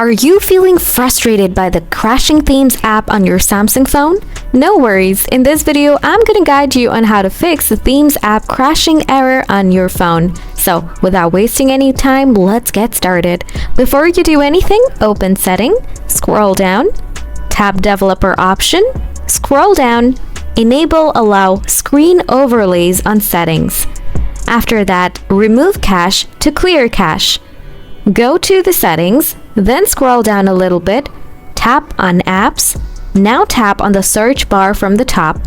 Are you feeling frustrated by the crashing themes app on your Samsung phone? No worries, in this video I'm gonna guide you on how to fix the themes app crashing error on your phone. So without wasting any time, let's get started. Before you do anything, open Setting, scroll down, tap Developer option, scroll down, enable Allow Screen Overlays on Settings. After that, remove cache to clear cache. Go to the settings, then scroll down a little bit, tap on Apps, now tap on the search bar from the top,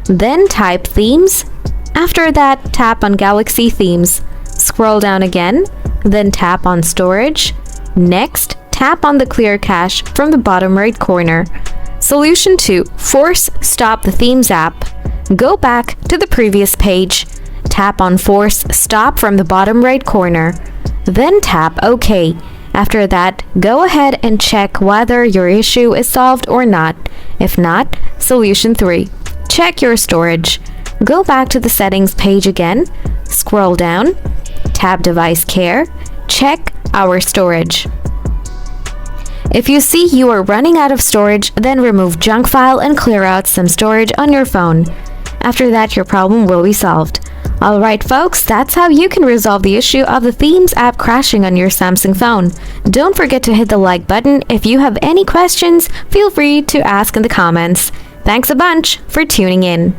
then type Themes. After that, tap on Galaxy Themes. Scroll down again, then tap on Storage. Next, tap on the Clear Cache from the bottom right corner. Solution 2. Force Stop the Themes app. Go back to the previous page. Tap on Force Stop from the bottom right corner. Then tap OK. After that, go ahead and check whether your issue is solved or not. If not, Solution 3. Check your storage. Go back to the settings page again, scroll down, tap Device Care, check Our Storage. If you see you are running out of storage, then remove junk file and clear out some storage on your phone. After that, your problem will be solved. Alright folks, that's how you can resolve the issue of the Themes app crashing on your Samsung phone. Don't forget to hit the like button. If you have any questions, feel free to ask in the comments. Thanks a bunch for tuning in.